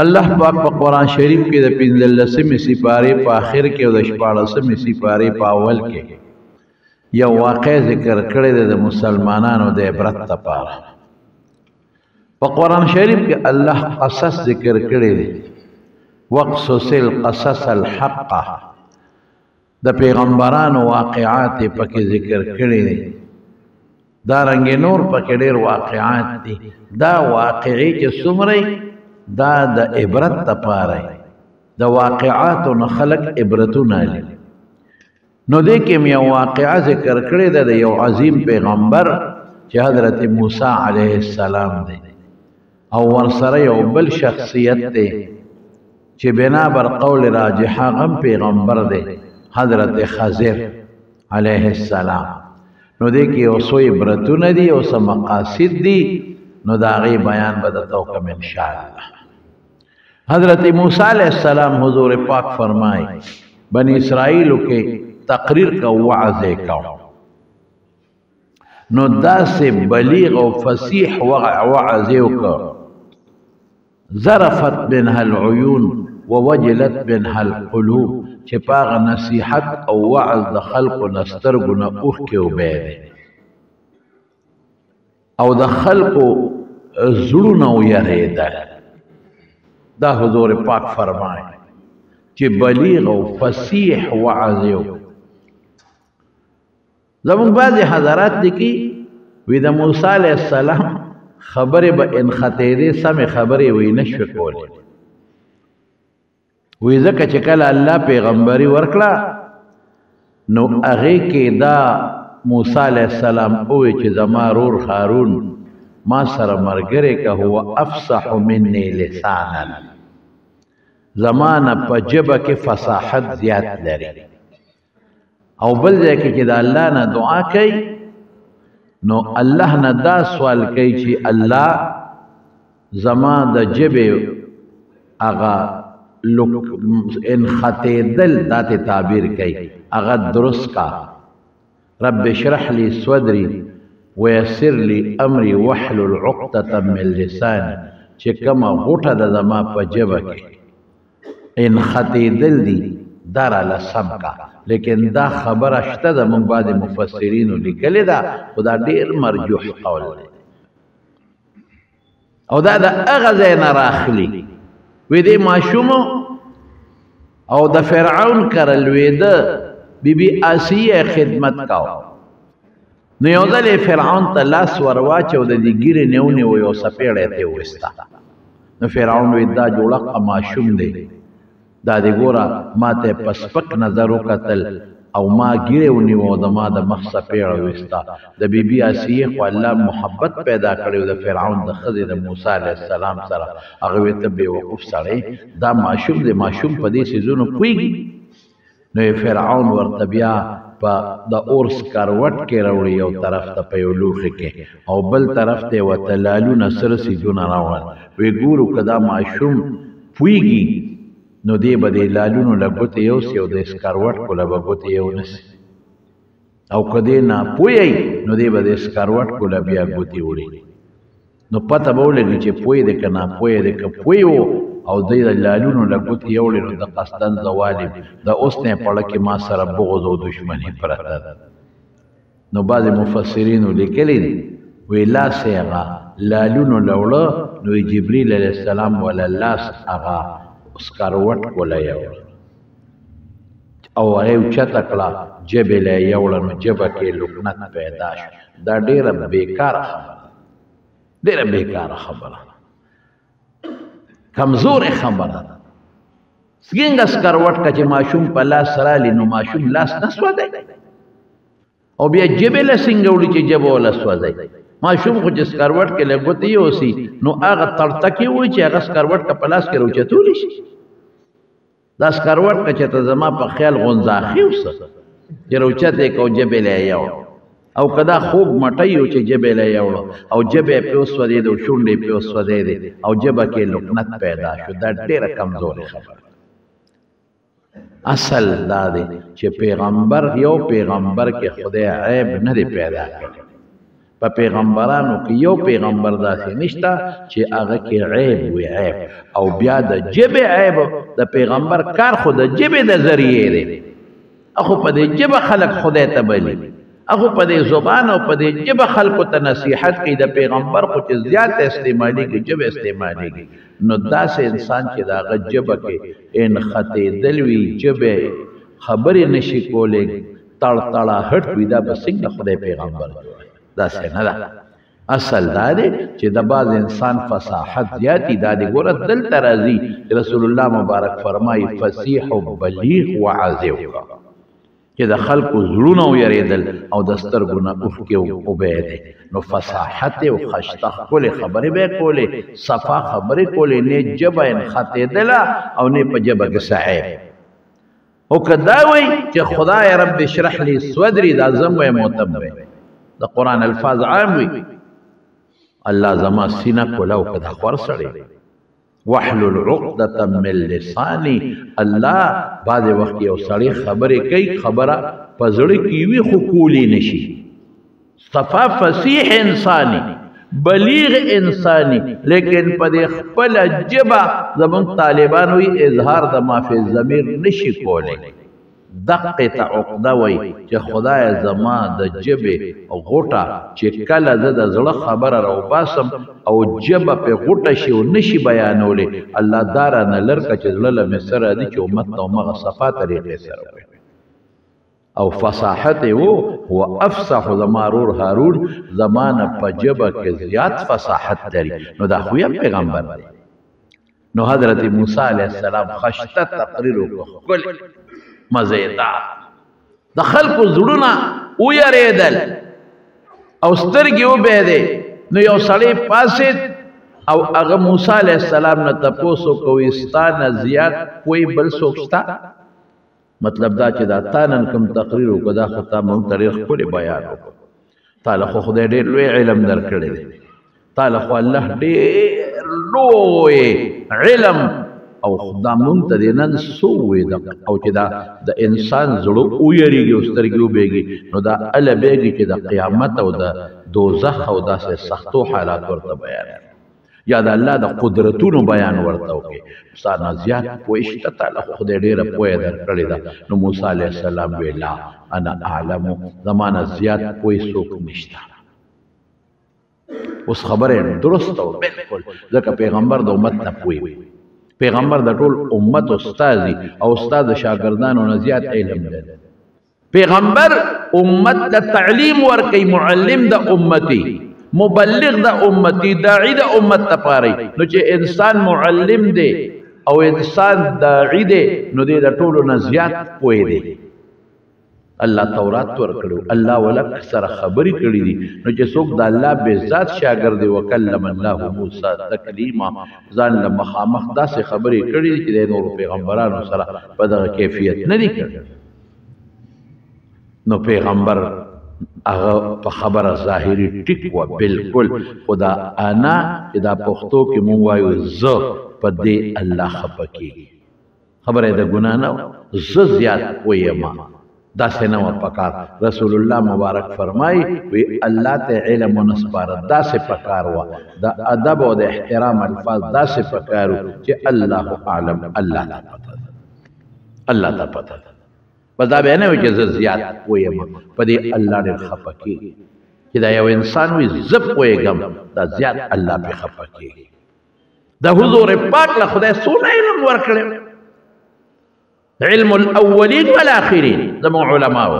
الله پاک په قرآن شریف کې د 15مې سپارې په آخر کې او د 14مې سپارې په اول کې یو واقع ذکر کړی دی د مسلمانانو د عبرت لپاره. په قرآن شریف کې الله قصص ذکر کړی دی، وقصص القصص الحق، د پیغمبرانو واقعات پکې ذکر کړی دي، دارنګې نور پکې ډېر واقعات دي. دا واقعي چې څومره دا د عبرت لپاره د واقعاتو نه خلق عبرتونه لري. نو دې کې یو واقعه ذکر کړې ده د یو عظیم پیغمبر چې حضرت موسی علیه السلام دی، او ورسره یو بل شخصیت دی چې بنا بر قول راجحه غم پیغمبر دی، حضرت خضر علیه السلام. نو دې کې یو څو عبرتونه دي او څه مقاصد دي، نو د هغې بیان به درته وکړم انشاءالله. حضرت موسی علیہ السلام حضور پاک فرمائے بنی اسرائیلو کے تقریر کا وعظے کا نو دا سے بلیغ و فصیح وعظے کا ظرفت منها العیون ووجلت منها القلوب چپاغ نصیحت او وعظ د خلق نسترگو اوخ کے عبید او د خلق زړونو یریدل. دا حضور پاک فرمائے چې بلیغ و فصیح وعظ یو. زمون بعضی حضرات لیکي وی د موسی علیہ السلام خبرې به انخطېدې، سمې خبرې وی نشوې کولی. وی ځکه چې کله الله پیغمبري ورکړه نو هغې کې دا موسی علیہ السلام ووی چې زما رور هارون ما سره ملګری که هو افصح مني لسانا، زمانه په ژبه کې فصاحت زیات لري. او بل ځای کې چې د الله نه دعا کوي نو الله نه دا سوال کوي چې الله زما د ژبې هغه انخطېدل داسې تعبیر کوي هغه درست کا. رب اشرح لي صدري ويسر لي امري واحلل عقدة من لساني، چې کومه غوټه د زما په ژبه کې انخطېدل دي دا راله سم کا. لیکن دا خبره شته د موږ بعضې مفسرینو لیکلې ده، خو دا ډېر مرجوح قول دی او دا د هغه ځای نه راخلي. وی دې ماشومو او د فرعون کره لوېده بیبي آسیه خدمت کاو. نو یو ځل فرعون ته لاس ور واچو د دې ګیرې نه ونیو یو څپېړی ته یې وویسته. نو فرعون وی دا جوړک ماشوم دی، دا دې ګوره ما ته په سپک نظر وکتل او ما ګیرې ونیو د ما د مخ څپېړه ویسته. د بیبي آسیې خو الله محبت پیدا کړی د فرعون د ښځې د موسی علیه السلام سره. هغه وی ته بېوقوف سړی، دا ماشوم دی، ماشوم په دې څیزونو پوهېږي. نو فرعون ورته بیا په د اور سکروټ کې راوړي، یو طرف ته په یو لوښي کې او بل طرف ته یې ورته لالونه سره څیزونه راوړل. وی ګورو که دا ماشوم پوهېږي نو دی به د لالونو له ګوتې یوسي او د سکروټکو له به ګوتې یونسي، او که دی ناپوهی نو دی به د سکروټکو له بیا ګوتې وړي. نو پته به ولګي چې پوه دی که ناپوه دی. که پوه و او دی د لالونو له ګوتې یوړې نو د قصدن زوال د اوس نه پړه کې ما سره بغض او دشمني پرته ده. نو بعضې مفسرینو لیکلی دي وی لاس یې هغه لالونو له وړه نو جبریل علیه السلام وله لاس هغه سکروټ کوله یوړه او هغه یې اوچته کړه، ژبې له یې یوړه نو ژبه کې لکنت پیدا شو. دا ډېره بېکاره خبره، ډېره بېکاره خبره، کمزورې خبره ده. څنګه سکروټ که چې ماشوم په لاس رالي نو ماشوم لاس نه سوځي، او بیا ژبې له څنګه وړي چې ژبه وله سوځي. ماشوم خو چې سکروټ کې له ګوتې یوسي نو هغه تړتکې وي چې هغه سکروټ که په لاس کې راوچتولی شي. دا سکروټ که چې ته زما په خیال غونځاخي اوسه چې راوچت یې که او ژبې له یې یوړه، او که دا خوږ مټی و چې ژبې له یې یوړه او ژبه یې پرې وسوځېد او شونډې یې پرې وسوځېدې او ژبه کې لکنت پیدا شو. دا ډېره کمزورې خبره. اصل دا دی چې پیغمبر یو پیغمبر کې خدای عیب نه دی پیدا کړی. په پیغمبرانو کې یو پیغمبر داسې نشته چې هغه کې عیب وي عیب او بیا د ژبې عیب د پیغمبر کار خو د ژبې د ذریعې دی اخو په دې ژبه خلق خدای ته بلي اخو په دې زبان او په دې ژبه خلکو ته نصیحت کوي د پیغمبر خو چې زیات استعمالي کې ژبه استعمالي کې نو داسې انسان چې د هغه ژبه کې انخطېدل وي ژبه خبرې نشي کولی تړتړاهټ وي دا به څنګه خدای پیغمبر داسې نه ده اصل دا دی چې د بعض انسان فصاحت زیاتی دا دی ګوره دلته راځي رسول الله مبارک فرمایي فصیح و بلیغ وعظ وکړه چې د خلکو زړونه ویریدل او د سترګو نه اوښکې وبهېدې نو فصاحت او خشته ښکلې خبرې به یې کولې صفا خبرې کولې نه ژبه انخطېدله او نه په ژبه کې صحیح او که دا وایي چې خدای رب اشرح لي صدري دا زم وایم او تم وایي د قرآن الفاظ عام وي الله زما سینه کولاو که دا خور سړی واحلل عقدة من لساني الله بعد وخت یو سړی خبرې کوي خبره په زړه کې وي خو کولی نشي صفا فصیح انسانی بلیغ انسانی لیکن په دې خپل ژبه زموږ طالبان وي اظهار د ما فی الضمیر نشي کولی دقه ته عقده وي چې خدای زما د ژبې غوټه چې کله زه د زړه خبره راوباسم او ژبه په غوټه شي او نشي بیانولی الله داره نه لرکه چې زړه له مې سره دي چې امت ته همغه صفا طریقې سره وي او فصاحت و هو افصح زما رور هارون زمانه په ژبه کې زیات فصاحت لري نو دا خو یې پیغمبر دی نو حضرت موسی علیه السلام خشته تقریر وکړ مزیدار د خلکو زړونه ویریدل او سترګې وبهېدې نو یو سړی پاسېد او هغه موسی علیه السلام نه تپوس وکړ ستا نه زیات کوئی بل څوک شته مطلب دا چې دا تا نن کوم تقریر وکړه دا خو تا موږ ته ډېر ښکلی بیان وکړو تا له خو خدای ډېر لوی علم درکړی دی تا له خو الله ډېر لوی علم او دا مونږ ته د نن څو وې او چې دا د انسان زړه ویریږي او سترګې وبهېږي نو دا هله بهېږي چې د قیامت او د دوزخ او داسې سختو حالات ورته بیان یا د الله د قدرتونو بیان ورته وکړي ستا نه زیات پوه شته تعالی خو خدای ډېره پوهه درکړې ده نو موسی علیه السلام وی لا انا اعلم زما نه زیات پوه څوک نشته اوس خبره درسته و بالکل ځکه پیغمبر د امت نه پوه وي پیغمبر د ټول امت استاد او استاد شاګردانو نه زیات علم لري پیغمبر امت د تعلیم ورکي معلم د امتی مبلغ د امتی داعی د امت تپاری نو چې انسان معلم دی او انسان داعی دی نو دی د ټولو نه زیات پوهی دی الله تورات ورکړو الله ولک سره خبرې کړې دي نو چې څوک د الله به ذات شاګرد دی وکلم الله موسی تکلیما ځان له مخامخ داسې خبرې کړې دي چې د نور پیغمبرانو سره په دغه کیفیت نه دي کړې نو پیغمبر هغه په خبره ظاهري ټیک و بالکل خدا انا چې دا پښتو کې مونږ وایو زه په دې الله خپه کېږي خبره د ګناه نه زه زیات ویما داسې نه و پکار رسول الله مبارک فرمای وی الله ته علم و نسپاره داسې پکار و د ادب او د احترام الفاظ داسې پکارو چې الله اعلم الله ته پته الله ته پته بس دا به نه وي چې زه زیات پوهیم په دې الله ډېر خفه کېږي چې دا یو انسان وي زه پوهېږم دا زیات الله پرې خفه کېږي د حضور پاک له خدای څونه علم ورکړی علم الاولین والآخرین زموږ علماو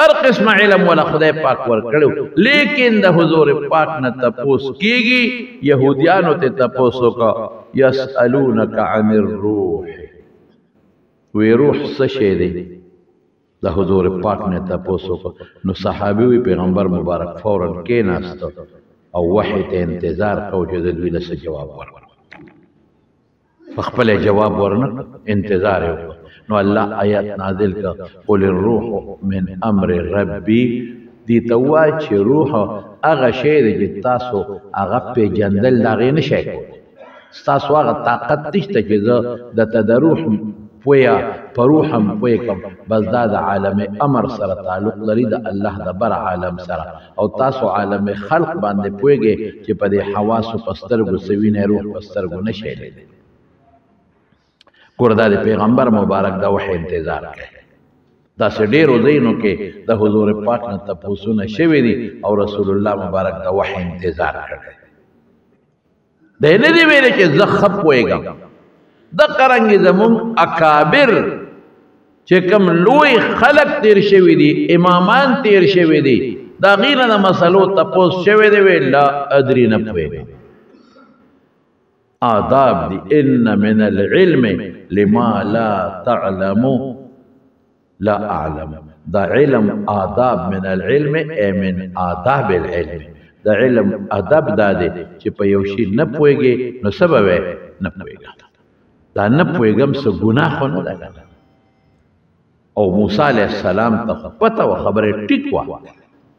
هر قسم علم ولا خدای پاک ورکړو لیکن د حضور پاک نه تپوس کېږي یهودیانو ته تپوس وکړه یسألونک عن الروح وی روح څه شی دی د حضور پاک نه تپوس وکړه نو صحابي وی پیغمبر مبارک فورا کېناسته او وحی ته انتظار کو چې د دوی له څه جواب ورکړي په خپل جواب ورنه انتظار وکړه نو الله آیات نازل کړه قل الروح من امر ربي دي توا چې روح هغه شی دی چې تاسو هغه پیژندل هغې نشئ کولی ستاسو هغه طاقت نشته چې زه د روح پویا پروح هم پوی کم بس دا د عالم امر سره تعلق لري د الله د بر عالم سره او تاسو عالم خلق باندې پویږئ چې په دې حواسو په سترګو سوینه روح په سترګو نشي لیدلی ګوره دا د پیغمبر مبارک د وحی انتظار کوي داسې ډېرو ځایونو کې د حضور پاک نه تپوسونه شوي دي او رسول الله مبارک د وحی انتظار کړی دی نه دي ویلي چې زه ښه پوهېږم دقه رنګې زمونږ اکابر چې کوم لوی خلق تیر شوي دي امامان تیر شوي دي د هغې نه د مسلو تپوس شوی دی وی لا ادري نه پوهېږم آداب دي ان من العلم لما لا تعلمو لا اعلم دا علم آداب من العلم اي من آداب العلم دا علم ادب دا دی چې په یو شي نه پوهېږې نو څه به وی نه پوهېږم دا نه پوهېږم څه ګناه خو نه ده کنه او موسی علیه السلام ته خو پته وه خبرې ټیک وه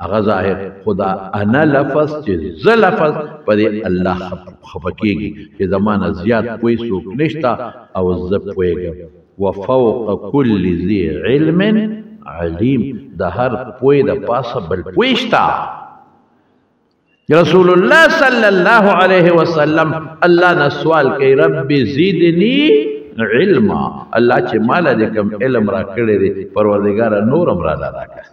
هغه ظاهر خدا انا لفظ چې زه لفظ په دې الله خفه کېږي چې زما نه زیات پوه څوک نشته او زه پوهېږم وفوق كل ذي علم علیم د هر پوه د پاسه بل پوه شته رسول الله صلی الله علیه وسلم الله نه سوال کوي رب زیدنی علما الله چې مال دې کوم علم را کړی دی پروردګار نورم را راکړه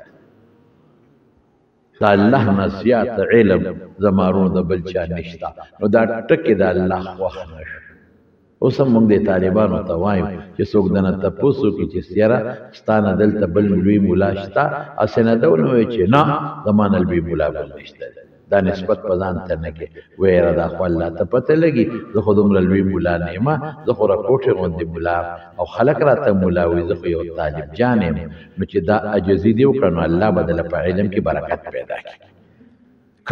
دا الله نه زیات علم زمارو د بل چا نشته نو دا ټکي د الله خوښ نشو اوس هم موږ د طالبانو ته وایو چې څوک دنه تپوس وکړي چې سیاره ستا نه دلته بل لوی ملا شته هسې نه ده ونه وایي چې نه زما نه لوی ملا بل نشته دا نسبت په ځان ته نه کې ویره دا خو الله ته پته لګي زه خو دومره لوی ملا نه یم زه خو راکوټې غوندې ملا او خلک راته ملا وایي زه خو یو طالب جان یم نو چې دا عجزي دې وکړه نو الله به دله په علم کې برکت پیدا کړي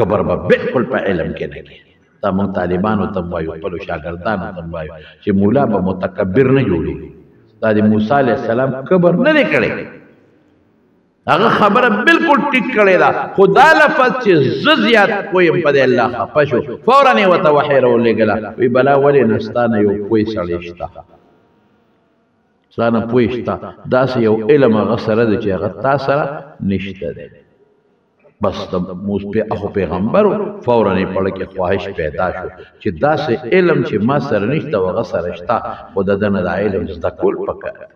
کبر به بالکل په علم کې نه کړي دا موږ طالبانو ته وایو خپلو شاګردانو ته وایو چې مولا به متکبر نه جوړېږي دا د موسی علیه السلام کبر نه دی کړی هغه خبره بالکل ټیک کړې ده خو دا لفظ چې زه زیات پویم په دې الله خفه شو فورا یې ورته وحی راولېږله وی بلا ولې نه ستا نه یو پوه سړی شته ستا نه پوه شته داسې یو علم هغه سره دی چې هغه تا سره نشته دی بس د اخو پیغمبرو فورا یې پړه کې خواهش پیدا شو چې داسې علم چې ما سره نشته او هغه سره شته خو د ده نه دا علم زده کول پکار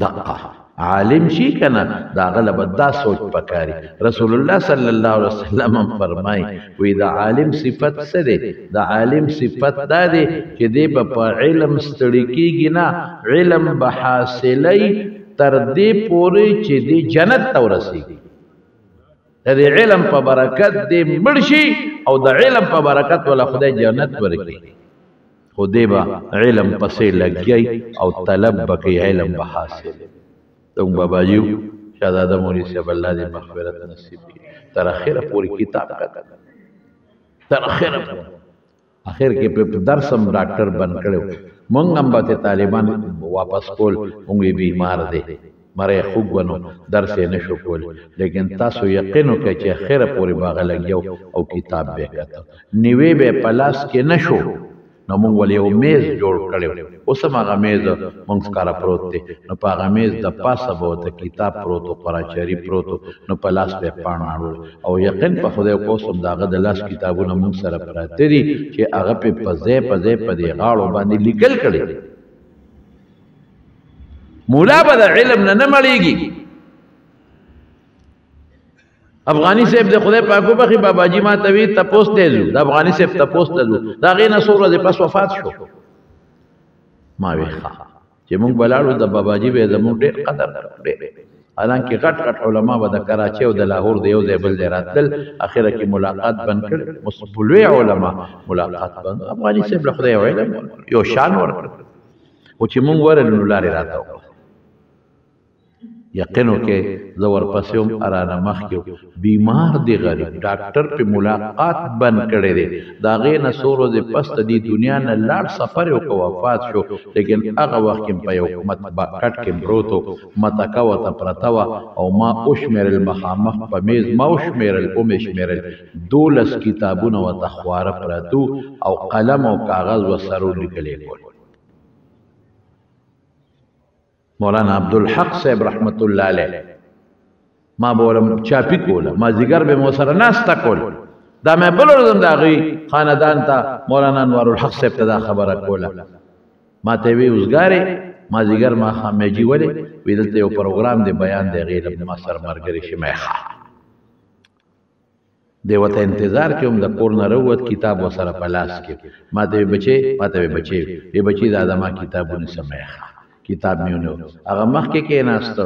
دقه عالم شي کنه دا غلب دا سوچ پکاري رسول الله صلی الله علیه وسلم فرمای وی دا عالم صفت څه دی دا عالم صفت دا دی چې دی په علم ستړي کیږي نه علم به حاصلای تر دې پورې چې دی جنت ته ورسیږي د علم په برکت دی مړ شي او د علم په برکت ولا خدای جنت ورکړي خو دی به علم پسې لګي او طلب به کوي علم به حاصل دونگ بابا جیو شہزادہ مولی صاحب اللہ دی مغفرت نصیب کی تر اخیر پوری کتاب کرتا تر اخیر پوری اخیر کې په درسم ډاکټر بن کړو مونږ هم به طالبان واپس کول مونږ بیمار دي مره خوب ونو درس نه شو کول لیکن تاسو یقین وکړئ چې اخیر پوری باغ لګیو او کتاب به کته نیوی به پلاس کې نشو نو مونږ ولې یو میز جوړ کړو اوس هم هغه میز مونږ ښکاره پروت دی نو په هغه میز د پاسه به ورته کتاب پروت و قرآن شریف پروت نو په لاس به یې پاڼه اړول او یقین په خدای قسم د هغه د لاس کتابونه مونږ سره پراته دي چې هغه پې په ځای په ځای په دې غاړو باندې لیکل کړي مولا به د علم نه نه مړېږي افغانی صاحب د خدای پاک وبخي بابا جی ما ته وی تپوس ته ځو د افغانی صاحب تپوس ته ځو دا غي نه څو ورځې پس وفات شو ما وی چې موږ بلاړو د بابا جی به زموږ ډېر قدر کړی حالانکه غټ غټ علما به د کراچۍ او د لاهور د یو ځای بل ځای راتلل اخره کې ملاقات بند کړ مسلوي علما ملاقات بند افغانی صاحب له خدای علم یو شان ورکړ او چې موږ ورنو لارې راته یقینو کې زه ورپسې هم ارانه مخکې بیمار دی غریب ډاکټر په ملاقات بند کړی دی د هغې نه څو ورځې پس د دې دنیا نه لاړ سفر یې وکړ وفات شو لیکن هغه وخت کې په یو کټ کې پروت و متکه ورته پرته وه او ما وشمېرل مخامخ په میز ما وشمېرل ومې شمېرل 12 کتابونه ورته خواره پرتو او قلم او کاغذ ورسره لیکلي کول مولانا عبدالحق صاحب رحمت الله علیه ما بولم چاپی کوله ما زیګر به مو سره ناستا کول دا مې بل ورځم د هغې خاندان ته مولانا انوار الحق صاحب ته دا خبره کوله ما ته وی اوسګارې ما زیګر ما خامېجي ولې وی دلته یو پروګرام دی بیان دی هغې ما سره ملګری شي مې ښه دی ورته انتظار کوم د کور نه راووت کتاب ورسره په لاس کې ما ته وی بچې ما ته وی بچې دا د ما کتابونه سمې ښه کتاب مې ونیو هغه مخکې کېناسته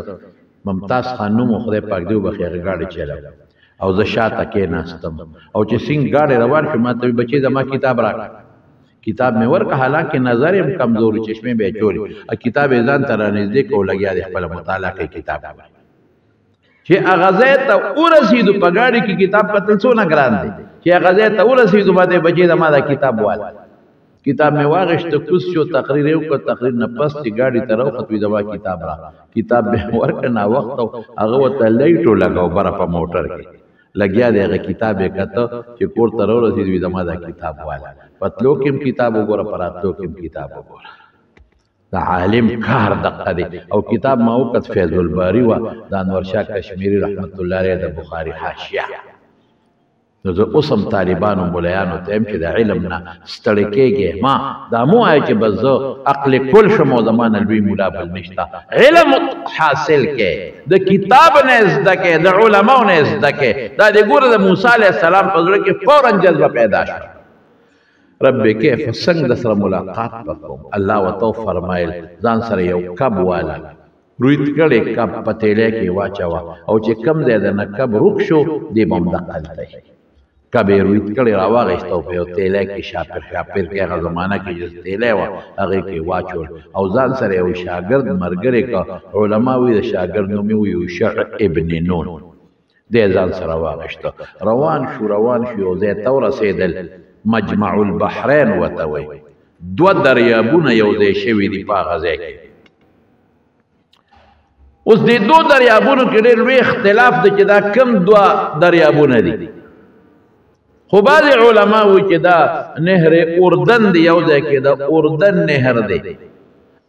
ممتاز خان نوم خدای پاک دی وبخښي هغه ګاډي چلاوه او زه شاته کېناستم او چې څنګه ګاډی روان شو ما ته وی بچې زما کتاب راکړه کتاب مې ورکړه حالانکه نظر یې کمزوري چشمې به یې چورې کتاب یې ځان ته رانږدې کړ لګیا دی خپله مطالعه کوي کتاب چې هغه ځای ته ورسېدو په ګاډي کې کتاب کتل څونه ګران دی چې هغه ځای ته ورسېدو ما ته بچې زما دا کتاب واله کتاب مې واغېسته کوز شو تقریر یې وکړ تقریر نه پس چې ګاډي ته راوخت وي زما کتاب را کتاب مې ورکړ ناوخته هغه ورته لایټو لګاو بره په موټر کې لګیا دی هغه کتاب یې کته چې کور ته راورسېد وي زما دا کتاب واله پتلو کې هم کتاب وګوره په راتلو کې هم کتاب وګوره د عالم کار دقه دی او کتاب ما وکت فیض الباری و د انور شاه کشمیری رحمت الله علیه د بخاری حاشیه نو زه اوس هم طالبانو ملیانو ته یم چې د علم نه ستړی کېږې ما دا مو وایه چې بس زه عقل کل شم او زما نه لوی ملا بل نشته علم حاصل کې د کتاب نه زده کې د علماو نه زده کې دا د ګوره د موسی علیه السلام په زړه کې فورا جذبه پیدا شوه رب کیف څنګه د سره ملاقات وکړم الله ورته فرمایل ځان سره یو کب واله رویت کړی کب په تیلی کې واچوه او چې کم ځای د نه کب روک شو دی به همدقل دی کب یې رویت کړی راواغېسته او په یو تیلی کې شاپر کې هغه زمانه کې چې تیلی وه هغې کې واچول او ځان سره یو شاګرد ملګری که علما وایي د شاګرد نوم یې یوشع ابن نون دی ځان سره واغېسته روان شو یو ځای ته ورسېدل مجمع البحرین ورته وایي دوه دریابونه یو ځای شوي دي په هغه ځای کې اوس د دو دریابونو کې ډېر لوی اختلاف دی چې دا کم دوه دریابونه دي خو بعضې علما وایي چې دا نهر اردن دی یو ځای کې د اردن نهر دی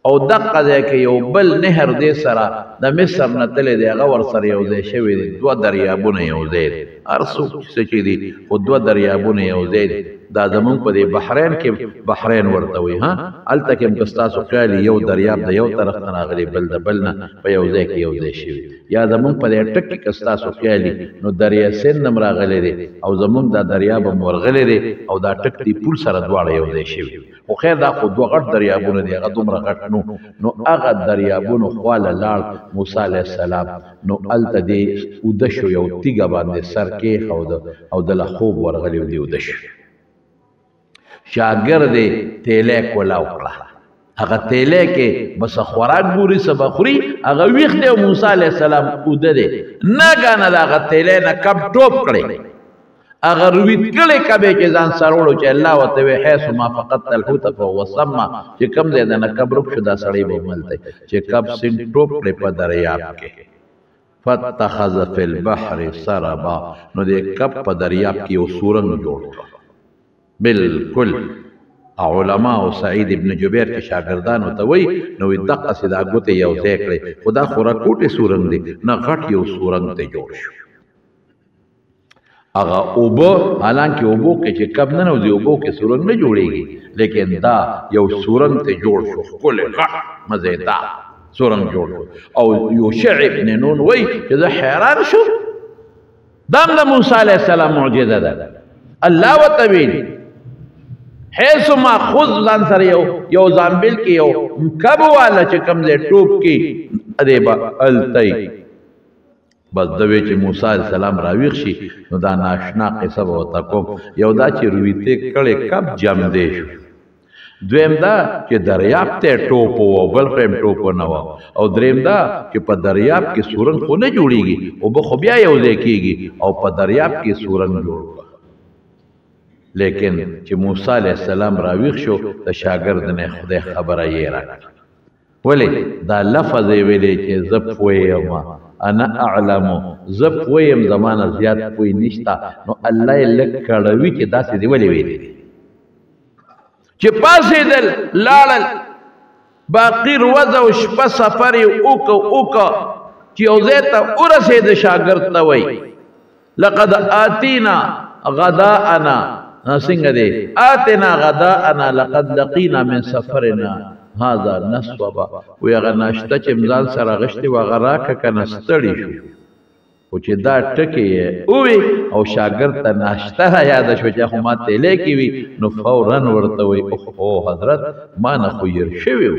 او دقه ځای کې یو بل نهر دی سره د مصر نه تللی دی هغه ورسره یو ځای شوی دی دوه دریابونه یو ځای دی هر څوک څه چې دي خو دوه دریابونه یو ځای دی دا زمونږ په دې بحرین کې بحرین ورته وایي هلته کې هم که ستاسو خیال یو دریاب د یو طرف نه راغلی بل د بل نه په یو ځای کې یو ځای شوي یا زمونږ په دې ټک کې که ستاسو خیال نو دریا سند هم راغلی دی او زمونږ دا دریاب هم ورغلی دی او دا ټک دی پول سره دواړه یو ځای شوي خو خیر دا خو دوه غټ دریابونه دي هغه دومره غټ نو هغه دریابونو خواله لاړ موسی علیه السلام نو هلته دی اوده شو یو تیږه باندې سر کېښود او دله خوب ورغلی و دی اوده شو شاګرد یې تیلی کولاو کړه هغه تیلی کې بس خوراک ګوري څه به خوري هغه ویښ دی او موسی علیه السلام اوده دی ناګانه د هغه تیلی نه کب ټوپ کړی هغه رویت کړی کب یې چې ځان سره وړو چې الله ورته وایي حیث ما فقدت الحوت فهو سمه چې کوم ځای د نه کب روک شو دا سړی به ملتی چې کب سیند ټوپ کړی په دریاب کې فاتخذ فی البحر سربا نو د کب په دریاب کې یو سورنګ جوړ کړ بالکل علماء او سعید ابن جبیر کې شاګردانو ته وایي نو دقسې دا ګوتې یو ځای کړی خو دا خو راکوټې سورنګ دی نه غټ یو سورنګ ته جوړ شو هغه اوبه حالانکه اوبو کې چې کب نه نوځي اوبو کې سورنګ نه جوړېږي لیکن دا یو سورنګ ته جوړ شو ښکلی غټ مزېدار سورنګ جوړ شو او یوشع ابن نون وایي چې زه حیران شو دا هم د موسی علیه السلام معجزه ده الله ورته ویلي حیث ما خود ځان سره یو زامبل کې یو کب واله چې کوم ځای ټوپ کې دی به هلته بس د وی چې موسی علیه السلام راویښ شي نو دا ناشنا قصه به ورته کوم یو دا چې رویتې کړی کب جمدی شو دویم دا چې دریاب ته ټوپ و بل خو هم ټوپ نه و او دریم دا چې په دریاب کې سورنګ خو نه جوړېږي اوبه خو بیا یو ځای کېږي او په دریاب کې سورنګ جوړ لیکن چې موسی علیه السلام راویښ شو د شاګرد نه خدای خبره یې راکړه ولې دا لفظ یې ویلی چې زه پوهېږم انا اعلمو زه پوهیم زمانه زیات پوه نشته نو الله یې لږ کړوي چې داسې دې ولې ویلي چې پاڅېدل لاړل باقی ورځ او شپه سفر یې وکړ چې یو ځای ته ورسېد شاګرد ته وایي لقد آتینا غداءنا څنګه دی آتنا غداءنا لقد لقینا من سفرنا هذا نصبا وی هغه ناشته چې مزال سره غشتي و هغه راکه کنه ستړي شو خو چې دا ټکې یې ووی او شاګرد ته ناشته را یاده شوه چې خو ما تیلی کې وي نو فورا ورته وی اوهو حضرت ما نه خو ير شوی و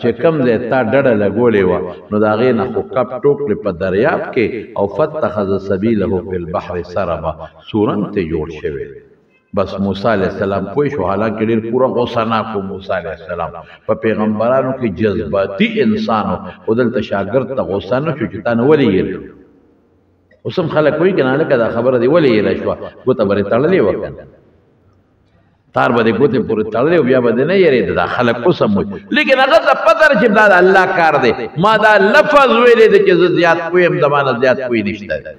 چې کم ځای تا ډډه لګولې وه نو د هغې نه خو کپ ټوکړې په دریاب کې او فتخذ سبیله فی البحر سربا سورنګ ته جوړ شوی بس موسی علیہ السلام پوه شو حالانکه ډېر پوره غوسه ناک و موسی علیہ السلام په پیغمبرانو کې جذباتي انسان و خو دلته شاګرد ته غوسه نه شو چې تا نه ولې یېر شو اوس هم خلک وایي که نه هلکه دا خبره دې ولې یېره شوه ګوته به دې تړلې وه که نه تار به دې ګوتې پورې تړلې و بیا به دې نه یېرېده دا خلک اوس هم وایي لیکن هغه ته پته ده چې دا د الله کار دی ما دا لفظ ویلی دی چې زه زیات پویم د ما نه زیات پوی نشته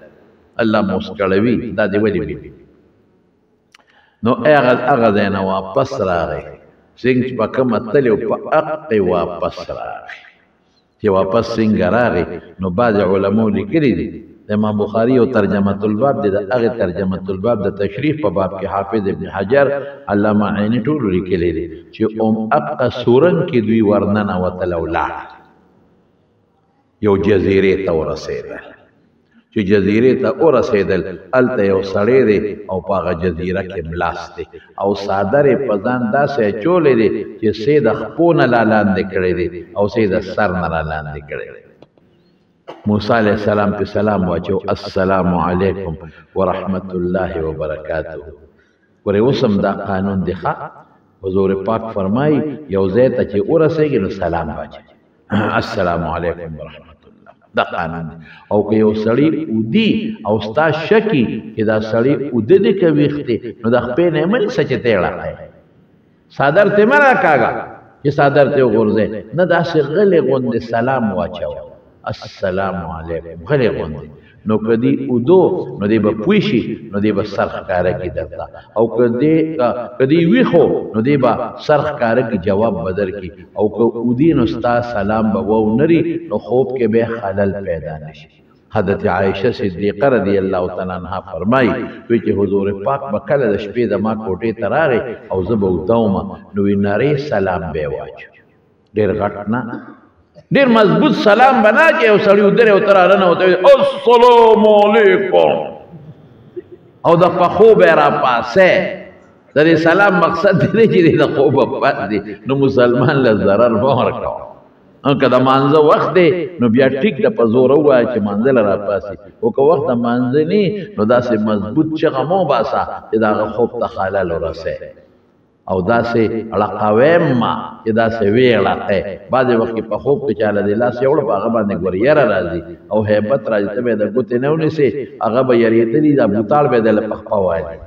الله موس کړوي دا دې ولې ویلي نو هغه ځای نه واپس راغی څنګه چې په کومه تلې و په حق واپس راغی چې واپس څنګه راغی نو بعض علماو لیکلي دي د امام بخاري او ترجمه الباب دی د هغې ترجمه الباب د تشریح په باب کې حافظ ابن حجر علامه عیني ټولو لیکلي دي چې حق سورنګ کې دوی ورننوتل او لاړل یو جزیرې ته ورسېدل چې جزیرې ته ورسېدل هلته یو سړی دی او په هغه جزیره کې ملاس دی او څادر یې په ځان داسې اچولی دی چې سی د خپو نه را لاندې کړی دی او سی د سر نه را لاندې کړی دی موسی علیہ السلام پہ سلام واچو السلام علیکم ورحمت الله وبرکاتہ ورې اوسم دا قانون دی ښه حضور پاک فرمایي یو ځای ته چې ورسېږي نو سلام واچوي السلام علیکم ورحمت الله دا قانون دی او که یو سړی اودي او ستا شکي چې دا سړی اوده دی که ویښ دی نو د خپې نه یې مه نیسه چې ته یې ړقی څادر ته مه راکاږه چې څادر ته یې وغورځئ نه داسې غلې غوندې سلام واچوه السلام علیکم غلی غوندې نو که دی اودو نو دی به پوه شي نو دی به سر ښکاره کړي درته او که دی ویښو نو دی به سر ښکاره کړي جواب به درکړي او که اودي نو ستا سلام به وونري نو خوب کې به خلل پیدا نشي حضرت عائشہ صدیقہ رضی اللہ تعالی عنہا فرمائی وی چې حضور پاک به کله د شپې د ما کوټې ته راغی او زه به ودومه نو وی نری سلام به واچو ډېر غټ نه ډېر مضبوط سلام بنا چې یو سړی ودرې او ته راننوتی السلام علیکم او د پښو به یې راپاسی د دې سلام مقصد دی نه چې دی د خوبه پات دی نو مسلمان له ضرر مه ورکوه او که د مانځه وخت دی نو بیا ټیک ده په زوره ووایه چې مانځه له راپاسي او که وخت د مانځه نه نو داسې مضبوط چغه مه وباسه چې د هغه خوب ته خلل ورسئ او داسې اړقویم ما چې داسې ویې اړقی بعضې وخت کې په خوب کې چاله د لاس یې وړه په هغه باندې ګور یره راځي او هیبت راځي ته به یې د ګوتې نه ونیسې هغه به یریدلي دا بوتاړ به یې دله په خپه وایي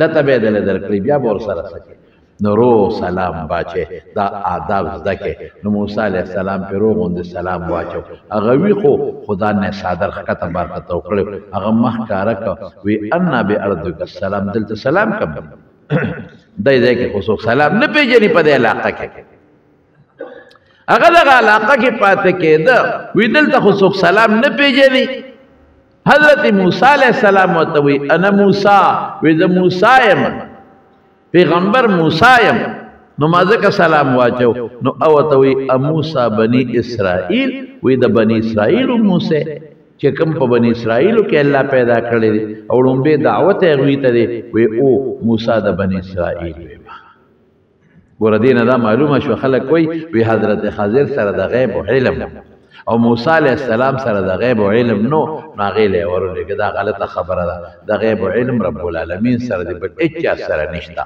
لته به یې دله درکړي بیا به ورسره څه کوي نو رو سلام باچې دا آداب زده کې نو موسی علیه السلام پې رو غوندې سلام واچو هغه وي خو خدا نه صادر ښکته برکته وکړی هغه مخ ښکاره کړه وی انا بارضک السلام دلته سلام کم دای ځای کې خو څوک سلام نه پېژني په دې علاقه کې هغه دغه علاقه کې پاتې کېده وی دلته خو څوک سلام نه پېژني حضرت موسی علیه السلام ورته وی انا موسی وی زه موسی یم پیغمبر موسی یم نو ما ځکه سلام واچو نو او ورته وی موسی بني اسرائیل وی د بني اسرائیلو موسی چې کوم په بني اسرائیلو کې الله پیدا کړی دی او لومبې دعوت یې هغوی ته دی وی او موسی د بني اسرائیل وی ګوره دې نه دا معلومه شوه خلک وی حضرت خضر سره د غیب علم او موسی علیه السلام سره د غیب علم نو هغې له یې ورولېږه دا غلطه خبره ده د غیب علم رب العالمین سره دی بل هېچا سره نشته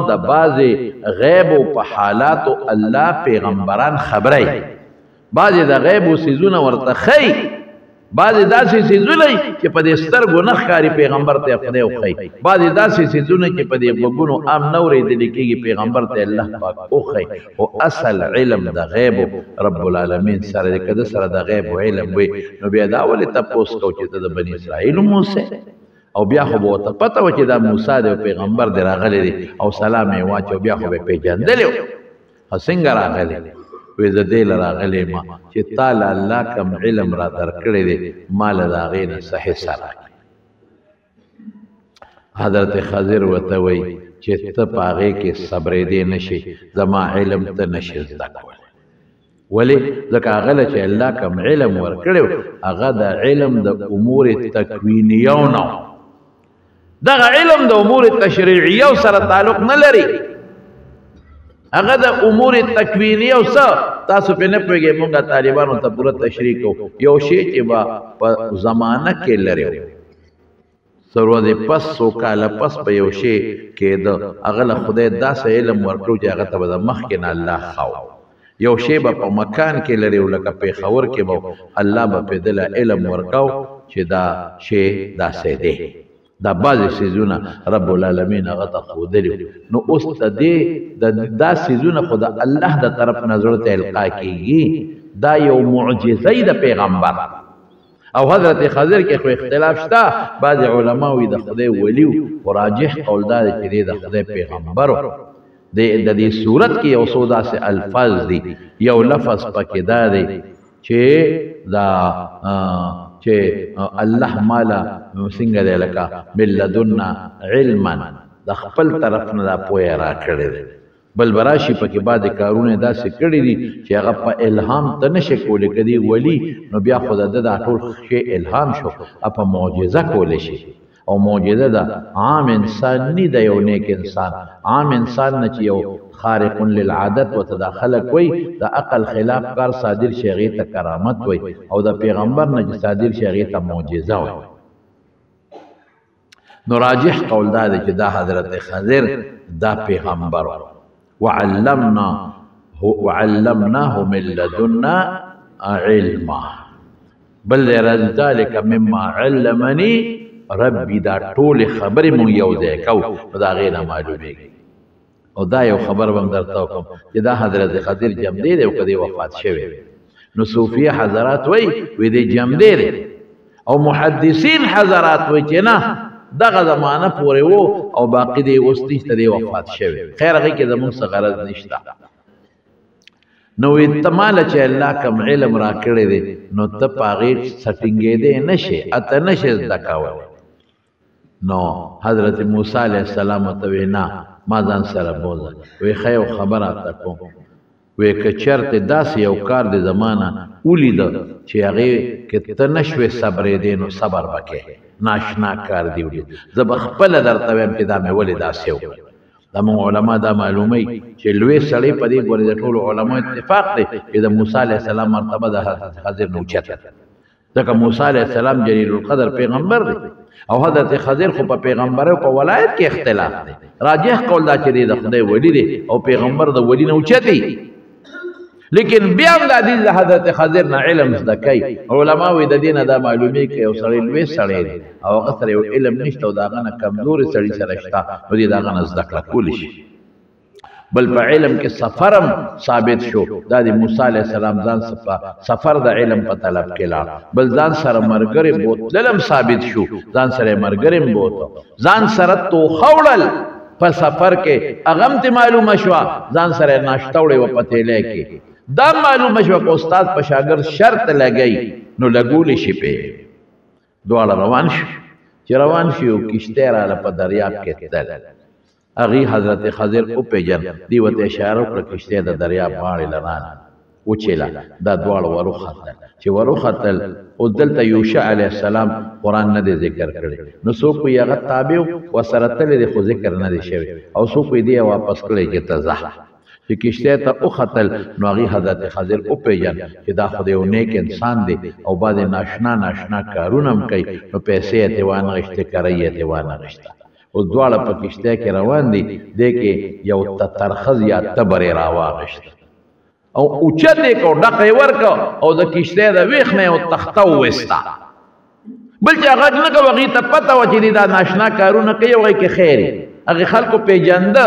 د بعضې غیبو په حالاتو الله پیغمبران خبروي بعضې د غیبو څیزونه ورته ښیي بعضې داسې څیزونه چې په دې سترګو نه ښکاري پیغمبر ته خدای وښیي بعضې داسې څیزونه چې په دې غوږونو عام نه اورېدلي کېږي پیغمبر ته الله پاک وښیي خو اصل علم د غیبو رب العالمین سره دی که ده سره د غیبو علم وي نو بیا دا ولې تپوس کوو چې ته د بني اسرائیلو موسی او بیا خو به ورته پته وه چې دا موسی دی او پیغمبر دی راغلی دی او سلام یې واچو بیا خو به یې پېژندلی و څنګه راغلی وې زه دې له راغلی ما چې تا له الله کم علم را درکړی دی ما له د هغې نه څه حصه راکړي حضرت خضر ورته وایي چې ته په هغې کې صبرېدی نه شي زما علم ته نه شي زده کولی ولې ځکه هغه له چې الله کم علم ورکړی هغه د علم د امور تکوینیو نه دغه علم د امور تشریعیو سره تعلق نه لري هغه د امور تکوینیو څه تاسو پې نه پوهېږئ مونږ طالبانو ته پوره تشریح کوو یو شی چې به په زمانه کې لري څو ورځې پس څو کاله پس په یو شی کېده هغه له خدای داسې علم ورکړو چې هغه ته به د مخکې نه الله ښاو یو شی به په مکان کې لري او لکه پېښور کې به الله به پې دله علم ورکاو چې دا شی داسې دی دا بعضې څیزونه رب العالمین هغه ته ښودلي نو اوس د دې دا څیزونه خو د الله د طرف نه زړه ته القا کېږي دا یو معجزه د پیغمبر او حضرت خضر کې خو اختلاف شته بعضې علما وایي د خدای ولی و راجح قول دا دی چې دی د خدای پیغمبر د دې صورت کې یو څو داسې الفاظ دي یو لفظ پکې دا دی چې دا چې الله مالا څنګه دی لکه من لدنا علما د خپل طرف نه دا پوهه راکړې ده بل براشي پکې بعد کارونه داسې کړي دي چې هغه په الهام ته نشي کولی که دی ولی نو بیا خو د دا ټول شی الهام شو په معجزه کولی شي او معجزه د عام انسان نه د یو نیک انسان عام انسان نه چې یو خارق للعادت ورته دا خلک وایي د عقل خلاف کار صادر شي هغې ته کرامت وایي او د پیغمبر نه چې صادر شي هغې ته معجزه وایي نو راجح قول دا دی چې دا حضرت خضر دا پیغمبر وعلمناه من لدنا علما بل ذلك مما علمني ربي دا ټول خبرې مونږ یو ځای کوو نو د هغې نه معلومېږي او دا یو خبر به هم درته وکړم چې دا حضرت خضر جمدی دی او که دی وفات شوی نو صوفیه حضرات وایي دی جمدی دی او محدثین حضرات وایي چې نه دغه زمانه پورې وو او باقي دی اوس نشته دی وفات شوی خیر هغې کې زمونږ څه غرض نشته نو ته ماله چې الله کم علم راکړی دی نو ته په هغې سټینګېدی نه شې اته نه شې زده کولی نو حضرت موسی علیه السلام ورته وی نه ما ځان سره بوزه وی ښه یو خبره راته کوم وی که چېرته داسې یو کار د زمانه ولیده چې هغې کې ته نه شوې صبرېدې نو صبر به کوې ناشنا کار دی ولید زه به خپله درته وایم چې دا مې ولې داسې وکړه زموږ علما دا معلوموي چې لوی سړی په دې ګورې د ټولو علماو اتفاق دی چې د موسی علیه السلام مرتبه د حضرت خضر نه اوچته ځکه موسی علیه السلام جلیل القدر پیغمبر دی او حضرت خضر خو په پیغمبرۍ او په ولایت کې اختلاف دی راجح قول دا چې دی د خدای ولی دی او پیغمبر د ولی نه اوچتی لیکن بیا هم د حدیث د حضرت خضر نه علم زده کوي علما وایي د دې نه دا معلومېږي که یو سړی لوی سړی دی او هغه سره یو علم نشته او د هغه نه کمزوري سړي سره شته نو دې د هغه نه زده کړه کولی شي بل په علم کې سفر هم ثابت شو دا د موسی علیه السلام ځان سفر د علم په طلب کې لاړ بل ځان سره ملګري بوتلل هم ثابت شو ځان سره ملګري هم بوته ځان سره توخه وړل په سفر کې هغه هم ته معلومه شوه ځان سره ناشته وړې وه په تیلی کې دا معلومه شوه که استاد په شاګرد شرط لګوي نو لګولی شي پې دواړه روان شو چې روان شي یو کشتی راله په دریاب کې تلل هغې حضرت خضر وپېژن دوی ورته اشاره وکړه کشتی د دریاب غاړې له رانه وچېله دا دواړه وروختل چې وروختل اوس دلته یوشع علیه السلام قرآن نه دی ذکر کړی نو څوک وایي هغه تابع ورسره تللی دی خو ذکر نه دی شوی او څوک وایي دی یې واپس کړی چې ته ځه چې کشتی ته وختل نو هغې حضرت خضر وپېژن چې دا خو د یو نیک انسان دی او بعضې ناشنا کارونه هم کوي نو پیسې یې ترې وانغېښتې کرۍ یې ترې وانغېښته اوس دواړه په کشتی کې روان دي دې کې یو ترخز یا تبر یې راواغېښته او اوچت یې کړو ډقه یې ورکړه او د کشتی د ویښ نه یو تخته وویسته بل چا غږ نه کوه هغې ته پته وه چې دا ناشنا کارونه کوي او هغې کې خیر هغې خلکو پېژنده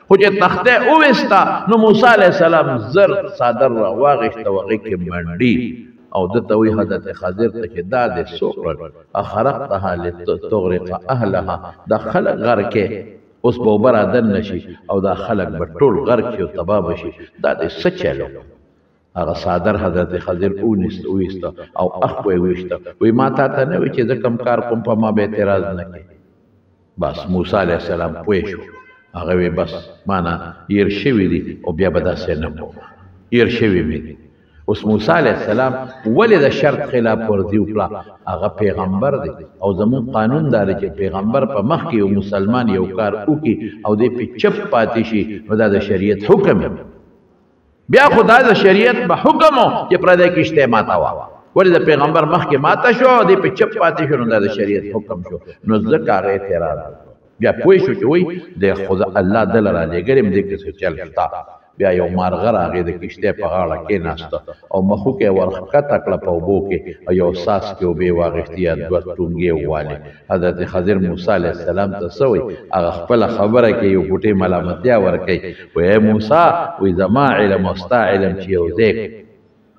خو چې تخته وویسته نو موسی علیه السلام زر څادر راواغېښته او هغې کې منډي او دته وی حضرت خضر ته چې دا دې څوک کړل اخرقتها لتغرق اهلها دا خلک غرق کې اوس به اوبه رادن نشي او دا خلک به ټول غرق شي او تباه به شي دا د څه چلو هغه صادر حضرت خضر وایسته او اخ به یې ویشته وایي ما تا ته نه وایي چې زه کوم کار کوم په ما به اعتراض نه کوي بس موسی علیه السلام پوه شو هغه وی بس معنا ير شوی دي او بیا به داسې نه کوم ير شوی وي اوس موسی علیه السلام ولې د شرط خلاف ورزي وکړه هغه پیغمبر دی او زمون قانون دار چې پیغمبر په مخ کې یو مسلمان یو کار وکړي او دې په چپ پاتې شي نو دا د شریعت حکم بیا خدا د شریعت به حکم چې پر دې کېشته ماته وا ولې د پیغمبر مخ کې ماته شو دې په چپ پاتې شو نو دا د شریعت حکم شو نو ځکه هغه اعتراض بیا پوه شو چې وای د خدا الله دل را لګرم دې کې چل شتا بیا یو مارغه راغی د کشته په غاړه کې ناشته او مخو کې ورخکته کړه په اوبو کې او یو ساس کې اوبې واغښتیا دوه ټونګې واله حضرت خضر موسی علیه السلام ته سوی هغه خپل خبره کې یو بوټي ملامتیا ورکړي وای موسی وای زما علم او ستا علم چې یو ځای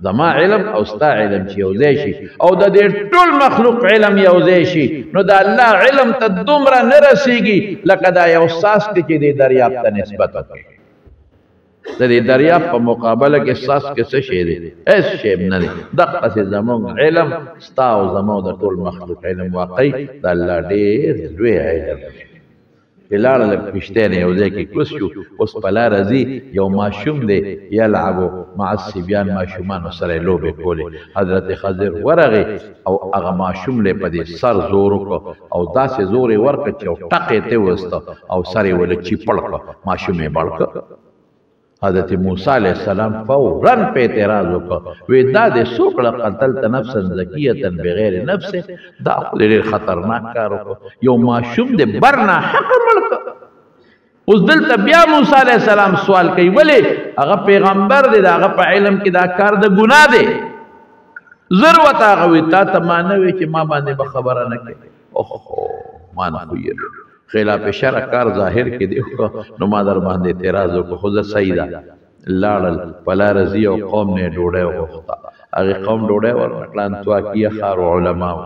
زما علم او ستا علم چې یو ځای شي او د دې ټول مخلوق علم یو ځای شي نو د الله علم ته دومره نه رسیږي لکه دا یو ساس کې چې د دریاب ته نسبت وکړي د دې دریاب په مقابله کې ساس کې څه شی دی هیڅ شی نه دی دغسې زموږ علم ستا او زموږ د ټول مخلوق علم واقعي د الله ډېر لوی علم دی چې لاړه له کښتۍ نه یو ځای کې کوز شو اوس په لاره ځي یو ماشوم دی یلعبو مع الصبیان ماشومانو سره یې لوبې کولې حضرت خضر ورغی او هغه ماشوم لی په دې سر زور وکړه او داسې زور یې ورکړه چې یو ټق یې ته وسته او سر یې ولې چیپړ کړه ماشوم یې بړ کړه حضرت موسی علیہ السلام فوراً په اعتراض وکړ وی دا د څوک قتلت نفسا زکیه بغیر نفس دا ډېر خطرناک کار وکړ یو ماشوم د برنا حق ملک اوس دلته بیا موسی علیہ السلام سوال کوي ولې هغه پیغمبر دی هغه په علم کې دا کار د ګناه دی ضرورت هغه وی تا ته مانوي چې ما باندې به خبره نه کوي اوه ما نه کوي خلاف شرع کار ظاهر کې دی نو ما در باندې اعتراض وکړ خو زه صحیح ده لاړل په لاره ځي او قوم نه ډوډۍ وغوښته هغې قوم ډوډۍ ورنکړه انطاکیه ښار علماو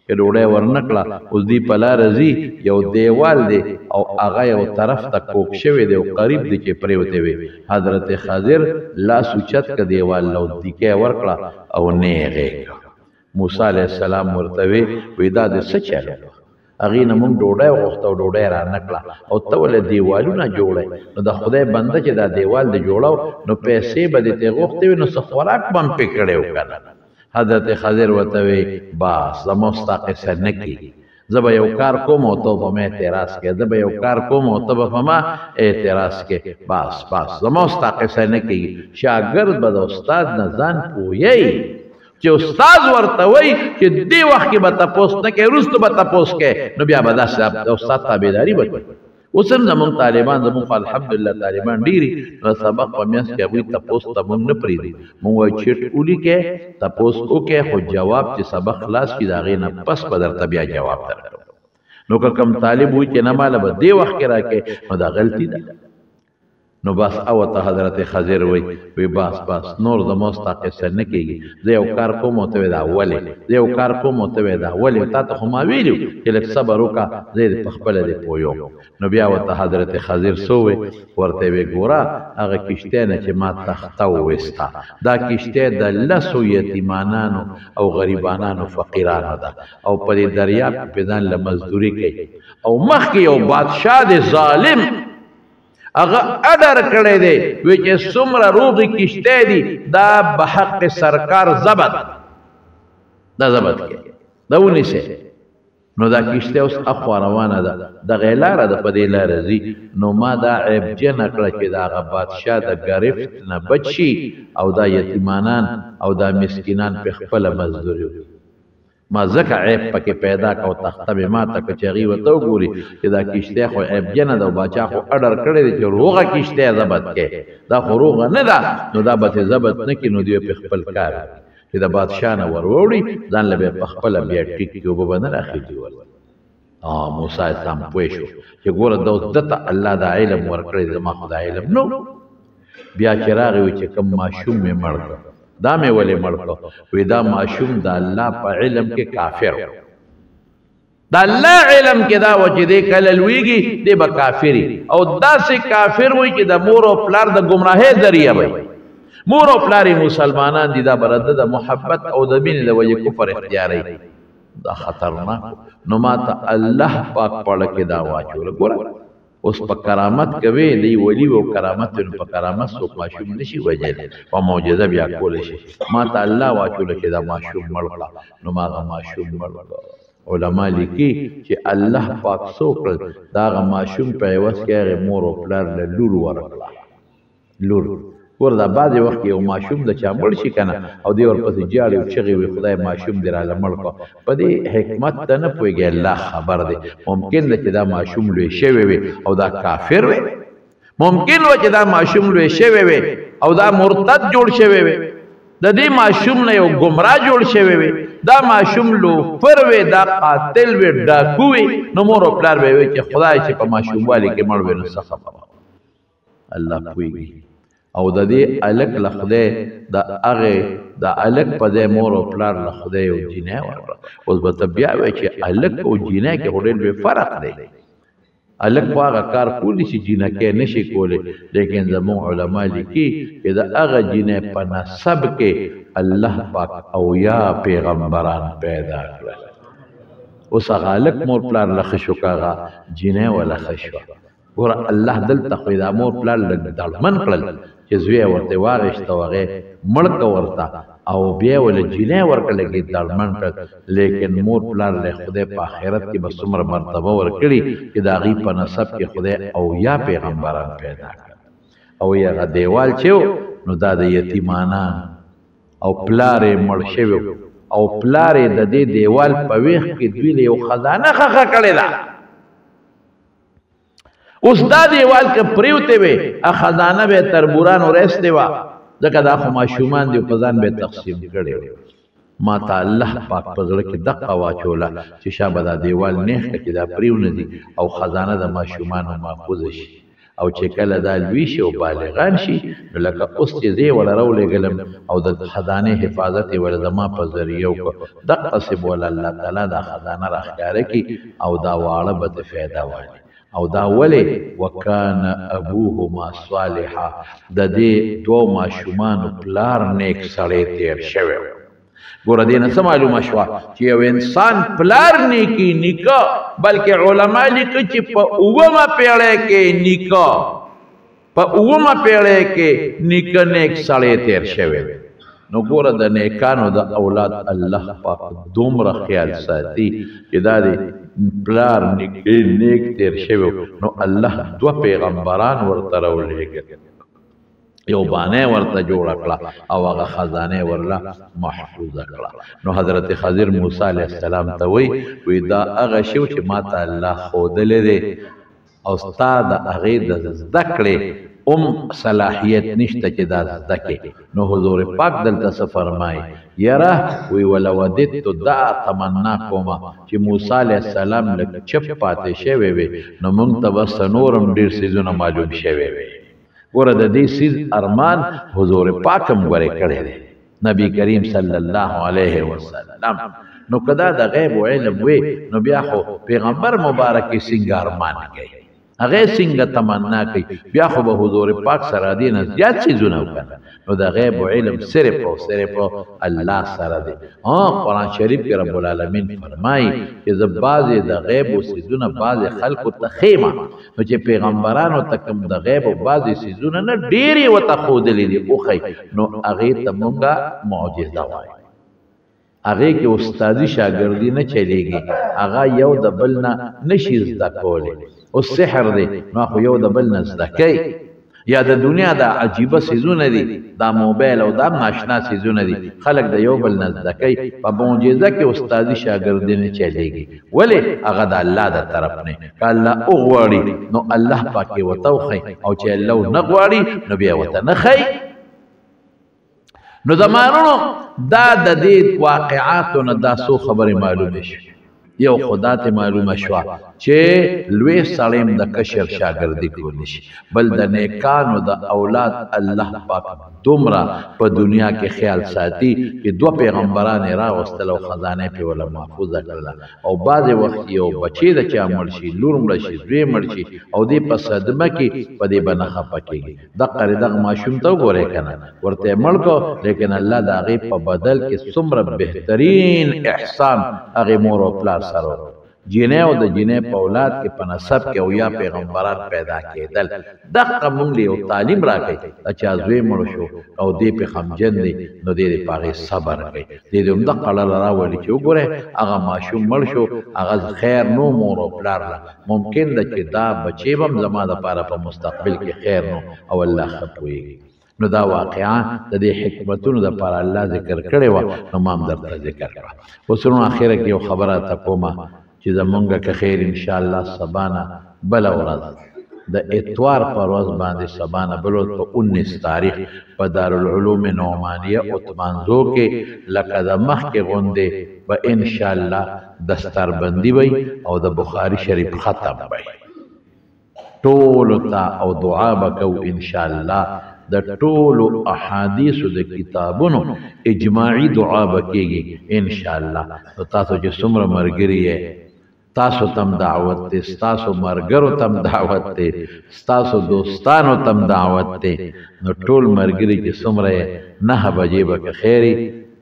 چې ډوډۍ ورنکړه اوس دوی په لاره ځي یو دیوال دی او هغه یو طرف ته کوک شوی دی او قریب دی چې پرېوتی وي حضرت خضر لاس اوچت که دیوال له دیکه یې ورکړه او نه یې غېږه موسی علیه السلام ورته وی دا د څه چل هغې نه مونږ ډوډۍ وغوښته او ډوډۍ را نه کړه او ته ولې دیوالونه جوړی نو د خدای بنده چې دا دیوال دې جوړو نو پیسې به دې ترې غوښتې وي نو څه خوراک به هم پرې کړی و که نه حضرت خضر ورته وی بس زما ستا قصه نه کېږي زه به یو کار کوم او ته به ما اعتراض کوې زه به یو کار کوم او ته به په ما اعتراض کوې بس زما ستا قصه نه کېږي شاګرد به د استاد نه ځان پوهیږي چې استاد ورته وایي چې دې وخت کې به تپوس نه کوې وروسته به تپوس کوې نو بیا به داسې استاد تابعداري به کوي اوس هم زمونږ طالبان زمونږ الحمدلله طالبان ډېري نو سبق په میاشت کې هغوی تپوس ته مونږ نه پرېږدي مونږ وایي چیټ ولیکې تپوس وکړې خو جواب چې سبق خلاص کړي د هغې نه پس به درته بیا جواب درکړو نو که کوم طالب وایي چې نه ماله به دې وخت کې راکړې نو دا غلطي ده نو بس او ته حضرت خضر وی بس نور زما ستا قصه نه کېږي زه یو کار کوم او ته وایې دا ولې زه یو کار کوم او ته وایې دا ولې تا ته خو ما ویلي و چې لږ صبر وکړه زه یې پخپله دې پوهیږم نو بیا ورته حضرت خضر څه ووی ورته وی ګوره هغه کښتۍ نه چې ما تخته وویسته دا کښتۍ د لسو یتیمانانو او غریبانانو فقیرانو ده او په دې دریاب کې په ځان له مزدوري کوي او مخکې یو بادشاه دی ظالم هغه اډر کړی دی وی چې څومره روغې کښتۍ دي دا به حق سرکار ضبط دا ضبط کې دا ونیسئ نو دا کښتۍ اوس اخوا روانه ده دغې لاره ده په دې لاره ځي نو ما دا عیبجنه کړه چې د هغه بادشاه د ګرفت نه بچ شي او دا یتیمانان او دا مسکینان په خپله مزدوري وکړي ما ځکه عیب پکې پیدا که او تخته مې ماته که چې هغې ورته وګوري چې دا کښتۍ خو عیبجنه ده او باچا خو اډر کړی دی چې روغه کښتۍ ضبط کوې دا خو روغه نه ده نو دا به ترې ضبط نه کړي نو دوی په خپل کار چې د بادشاه نه ور ووړي ځان له به یې په خپله بیا ټیک کړي اوبه به نه راخېږي ول موسی اسلام پوه شو چې ګوره دا اوس ده ته الله دا علم ورکړی زما خو دا علم نو بیا چې راغی وي چې کوم ماشوم مې مړ کړ دا مې ولې مړ کړو وی دا ماشوم د الله په علم کې کافر دا الله علم کې دا و چې دې کله لویږي دې به کافري او داسې کافر وي چې د مور او پلار د ګمراهۍ ذریعه وي مور او پلار مسلمانان دي دا برده د محبت او د مینې د وجې کفر اختیاري دا خطرناک نو ماته الله پاک پړه کې دا واچول ګوره اوس په کرامت کوي دی ولی او کرامت په کرامت څوک ماشوم نشي وجل او معجزه بیا کول شي ماته الله واچول کې دا ماشوم مړ نو ما ماشوم مړ علماء لیکي چې الله پاک څوک دا ماشوم په وس کې مور او پلار له لور ورکړه لور وردا بعد وخت یو ماشوم د چا مړ شي کنه او دی ورپسې جاړي او چغي وي خدای ماشوم دی را لمړ کو په دې حکمت ته نه پويږي الله خبر دی ممکن ده چې دا ماشوم لوي شوی وي او دا کافر وي ممکن و چې دا ماشوم لوي شوی وي او دا مرتد جوړ شوی وي د دې ماشوم نه یو گمراه جوړ شوی وي دا ماشوم لو پر وي دا قاتل وي ډاکو وي نو مور او پلار وي چې خدای چې په ماشوم والی کې مړ وي نو څه خبره الله پويږي او د دې الک لخده د هغه د الک په دې مور او پلار لخده یو جنې ورکړه اوس به بیا وای چې الک او جنې کې ډېر فرق دی الک په هغه کار کولی چې جنې کې نشي کولی لیکن زموږ علما لیکي چې د هغه جنې په نسب کې الله پاک او یا پیغمبران پیدا کړل اوس هغه الک مور پلار لخه شو کاغه جنې ولا خشوا ګور الله دلته خو دا مور پلار لګ دړمن کړل چې زوی ورته واغشت هغه مړک ورته او بیا ول جنې ورکړل کې دړمن کړ لیکن مور پلار له خدای په آخرت کې بس عمر مرتبه ورکړي چې دا غي په نسب کې خدای او یا پیغمبران پیدا کړ او یا دیوال چې نو دا د یتیمانان او پلار مړ شوی او پلار د دې دیوال په ویخ کې دوی له یو خزانه خخه کړی دا اوس دا دیوال که پریوته وي ا خزانه به تربوران ورسته وا ځکه دا خو ماشومان دی په ځان به تقسیم کړي ما ته الله پاک په زړه کې دقه واچوله چې شابه دا دیوال نیخ کې دا پریونه دي او خزانه د ماشومانو محفوظ شي او چې کله دا لوی شي او بالغان شي نو لکه اوس چې زی ولا راولېږلم او د خزانه حفاظت ول زما په ذریعہ او دقه سب ول الله تعالی دا خزانه راخاره کی او دا واړه به فایده والی او دا ولی وکان ابوهما صالحا د دې دوه ماشومان پلار نیک سړی تیر شوی ګور دې نه معلومه شو چې یو انسان پلار نیکی نیکا بلکې علما لیکي چې په اومه پیړۍ کې نیکا په اومه پیړۍ کې نیک نیک سړی تیر شوی نو ګور د نیکانو د اولاد الله پاک دومره خیال ساتي چې دا پلار نیک تیر شوی نو الله دو پیغمبران ورته راولېږي یو باندې ورته جوړ کړه او هغه خزانه ورله محفوظ کړه نو حضرت خضر موسی علیہ السلام ته وی دا هغه شی چې ماته الله خودلې دي او استاد هغه د ذکرې صلاحیت نشته چې دا ذکر نو حضور پاک دلته څه فرمایي یرا وی ولودت دا تمنا کوما چې موسی علیہ السلام لکه چپ پاتې شوی وي نو موږ ته بس نورم ډیر سيزونه معلوم شوی وي ګوره د دې سیز ارمان حضور پاکم غره کړی دی نبی کریم صلی الله علیه وسلم نو کدا د غیب علم وی نو بیا خو پیغمبر مبارک څنګه ارمان کوي هغه څنګه تمنا کوي بیا خو به حضور پاک سره دین زیات سيزونه وکړه نو د غیب علم صرف الله سره دی قرآن شریف کې رب العالمین فرمایي چې ز بعض د غیب او سيزونه بعض خلق تخیمه نو چې پیغمبرانو تکم د غیب او بعض سيزونه نه ډېری وتخودلې دي اوخی نو هغه ته مونږه معجزه وایي هغه کې استادی شاګردی نه چلیږي هغه یو د بل نه نشي زده کولی او سحر دی نو خو یو د بل نه زده کوي یا د دنیا دا عجیبه سيزونه دي دا موبایل او دا ناشنا سيزونه دي خلک د یو بل نه زده کوي په معجزه کې استادی شاګردی نه چلیږي ولی هغه د الله د طرف نه کله او غواړي نو الله پاکي وتوخي او چې الله نه غواړي نو بیا وته نه خي نو زمانونو دا د دې واقعاتو نه دا سو خبره معلومه شي یو خدا ته معلومه شو چې لوی سړیم د کشر شاګردي کولی شي بل د نیکانو د اولاد الله پاک دومره په دنیا کې خیال ساتي چې دوه پیغمبران راوستل او خزانه په ولا محفوظه کړل او بعض وخت یو بچی د چا مړ شي لور مړ شي دوی مړ شي او دې په صدمه کې په دې باندې خپکیږي د قریدغه ماشوم ته وګورئ کنه ورته مړ کو لیکن الله دا غي په بدل کې څومره بهترین احسان هغه مور او پلار سره جینه او د جینه په اولاد کې په نسب کې او یا پیغمبران پیدا کېدل دغه مونږ له تعلیم راکړي چې ازوی مړ شو او دې په خمجن دي نو دې په صبر کوي دې هم د قلل راولي چې وګوره هغه ماشوم مړ شو هغه خیر نو مور او پلار ممکن ده چې دا بچي هم زما د پاره په مستقبل کې خیر نو او الله خپوي نو دا واقعا د دې حکمتونو د پر الله ذکر کړي و نو ما هم درته ذکر کړه اوس نو اخره کې یو خبره ته کومه چې زمونږ که خیر ان شاء الله سبانه بل ورځ د اتوار پر ورځ باندې سبانه بل ورځ په 19 تاریخ په دارالعلوم نعمانیه عثمانزو کې لکه د مخکې غوندې به ان شاء الله دستربندي وي او د بخاري شریف ختم وي ټولو ته او دعا وکړو ان شاء الله د ټولو احادیثو د کتابونو اجماعي دعا وکړي ان شاء الله نو تاسو چې څومره مرګري تاسو تم دعوت ته تاسو مرګرو تم دعوت ته تاسو دوستانو تم دعوت ته نو ټول مرګري چې څومره 9 بجې به خیری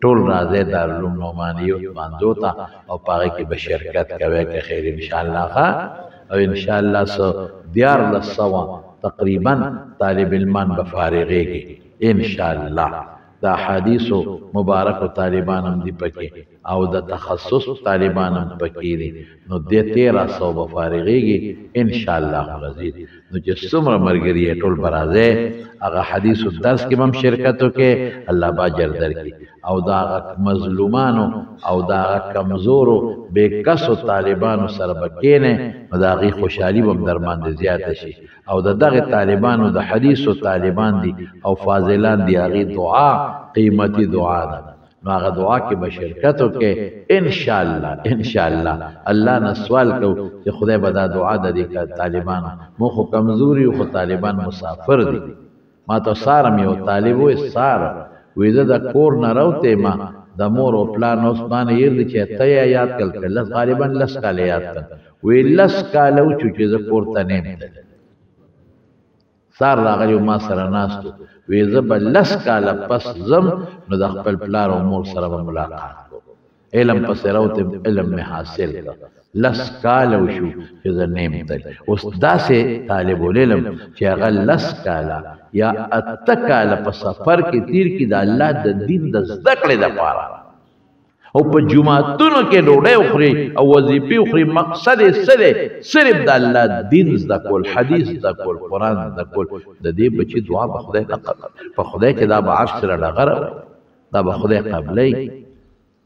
ټول راځي دارالعلوم نعمانیه منځو ته او پاره کې به شرکت کوي که خیر ان شاء الله او ان شاء الله سو دیار لسوا تقریبا طالب علمان بفارغیږي ان شاء الله دا حدیثو مبارک طالبان هم دی پکې او د تخصص طالبان هم پکې دي نو د 1300 بفارغیږي ان شاء الله العزیز نو چې څومره مرګري ټول برازه هغه حدیثو درس کې هم شرکت وکړي الله باجر درکړي او دا مظلومانو او دا کمزورو بیکسو طالبانو سره بکینه نو دا غي خوشحالي هم در باندې زیات شي او دغه طالبانو د حدیثو طالبان دي او فاضلان دي هغه دعا قیمتي دعا ده نو هغه دعا کې به شرکت وکړي ان شاء الله الله نه سوال کو چې خدای به دا دعا د دې طالبانو مو خو کمزوري خو طالبان مسافر دي ما ته سارم یو طالب وې سار وېزه د کور نه راوته ما د مور او پلان اوس باندې یې چې ته یاد کړل غالبا لس کال یاد کړ وې لس کال او چې ز پورته نه سار راغلی ما سره ناستو وېزه بل لس کال پس زم نو د خپل پلار او مور سره ملاقات علم پس راوته علم می حاصل کړ لس کال شو چې زه نیم تل اوس داسې طالب العلم چې هغه لس کاله یا اته کاله په سفر کې تیر کې د الله د دین د زده کړې لپاره او په جمعتونو کې ډوډۍ وخوري او وظیفې وخوري مقصد یې صرف د الله دین زده کول حدیث زده کول قرآن زده کول د دې بچي دعا به خدای ته قبل په خدای کې دا به عرش سره ډغره دا به خدای قبلوي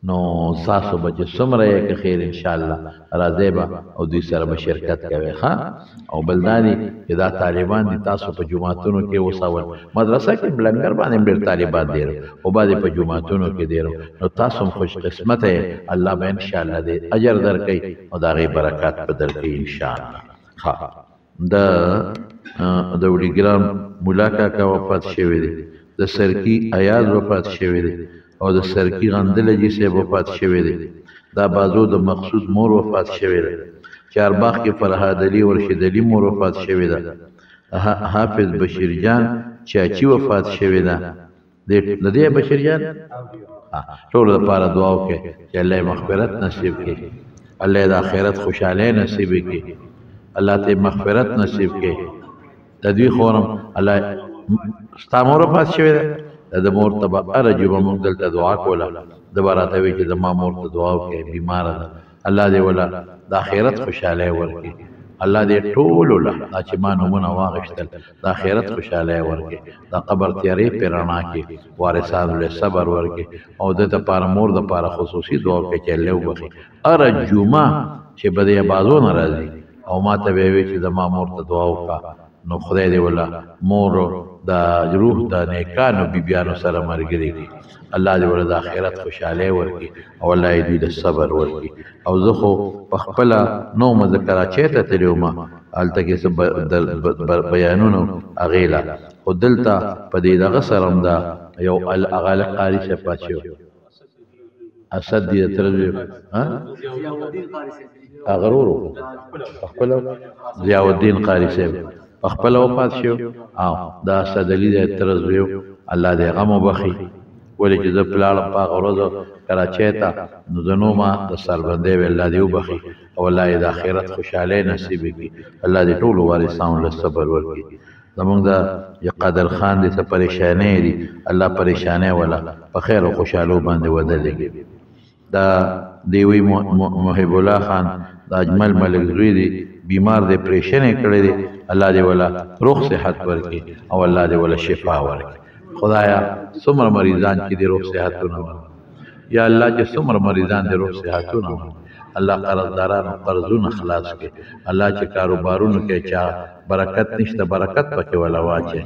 نو تاسو به چې څومره یې که خیر ان شاء الله راځئ به او دوی سره به شرکت کوئ ښه او بل دا دي چې دا طالبان دي تاسو په جوماتونو کې اوسول مدرسه کې بلنګر باندې ډېر طالبان دي او بعضې په جوماتونو کې دي نو تاسو هم خوش قسمته یې الله به ان شاء الله دې اجر درکوي او د هغې برکات به درکوي ان شاء الله ښه د وډیګرام ملا کاکا وفات شوی دی د سرکي ایاز وفات شوی دی او د سرکی غندلجی صاحب وفات شوی دی دا بازو د مقصود مور وفات شوی دی چارباغ کې فرهاد علي ورشد علي مور وفات شوی ده حافظ بشیر جان چاچی وفات شوی ده د دې بشیر جان ټول لپاره دعا وکړئ چې الله مغفرت نصیب کړي الله د آخرت خوشاله نصیب کړي الله ته مغفرت نصیب کړي د دوی خورم الله ستا مور وفات شوی ده د مور ته به هره جمعه موږ دلته دعا کوله د به راته وایي چې زما مور ته دعا وکړئ بیماره ده الله دې وله د آخرت خوشحالی ورکړي الله دې ټولو له دا چې ما نومونه واخیستل د آخرت خوشحالی ورکړي د قبر تیارې پرې رڼا کړي وارثانو له صبر ورکړي او د دپاره مور دپاره خصوصي دعا وکړي چې الله وبخي هره جمعه چې به د بازو نه راځي او ما ته به یې وایي چې زما مور ته دعا وکړه نو خدای دې ولا مور د روح د نیکانو بیبیانو سره مرګري کی الله دې ولا د آخرت خوشاله ورکي او الله دې د صبر ورکي او زه خو په خپل نو مذکر چیته تلوما الته کې بیانونو اغیلا خو دلته په دې دغه سرم دا یو الاغال قاری شه پاتشو اسد دې تر ها اغرورو خپل ضیاء الدین قاری صاحب خپل وفات شو او دا اسد علي دې تر زیو الله دې غم وبخي ولې چې د پلاړ په غرض کراچۍ ته نو زنو ما د سربندې الله دې وبخي او الله دې د آخرت خوشاله نصیب کړي الله دې ټول وارثانو له صبر ورکړي زمونږ د قادر خان دې څه پریشانې دي الله پریشانې ولا په خیر او خوشاله باندې ودلېږي دا دیوی محب الله خان دا اجمل ملک زوی دی بیمار دی پریشانې کړی دی الله دې ولا روح صحت ورکړي او الله دې ولا شفا ورکړي خدایا څومره مریضان چې دې روح صحتونه ورکړي یا الله چې څومره مریضان دې روح صحتونه ورکړي الله قرضدارانو قرضونه خلاص کړي الله چې کاروبارونو کې چا برکت نشته برکت پکې ولا واچي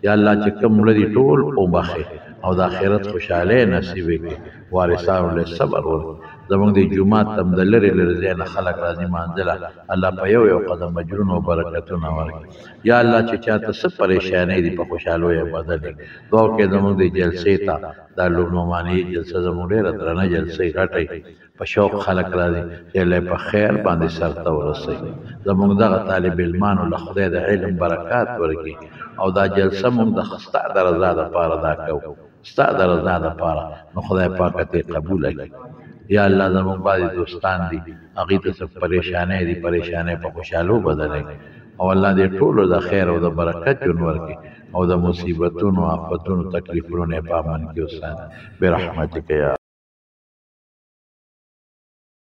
یا الله چې کوم لري ټول او بخي او د آخرت خوشاله نصیب کړي وارثانو له صبر ورکړي زمونږ د جمعات تم د لري لري نه خلق راځي مانځله الله په یو قدم مجرون او برکتونه ورکړي یا الله چې چاته څه پریشانې دي په خوشاله یې بدلې دعا کې زمونږ د جلسې ته د لومړنۍ جلسه زموږ ډېره درنه جلسې غټي په شوق خلق راځي چې له په خیر باندې سرته ورسي زمونږ دغه طالب علمانو له خدای د علم برکات ورکړي او دا جلسه مونږ د خسته درزا د پاره دا کوو ستا درزا د پاره نو خدای پاک ته قبول کړي یا الله زموږ باندې دوستان دي هغه ته څه پریشانې دي پریشانې په خوشالو بدلې او الله دې ټول د خیر او د برکت جون ورکړي او د مصیبتونو آفتونو تکلیفونو نه پامن کې وساتي برحمتک یا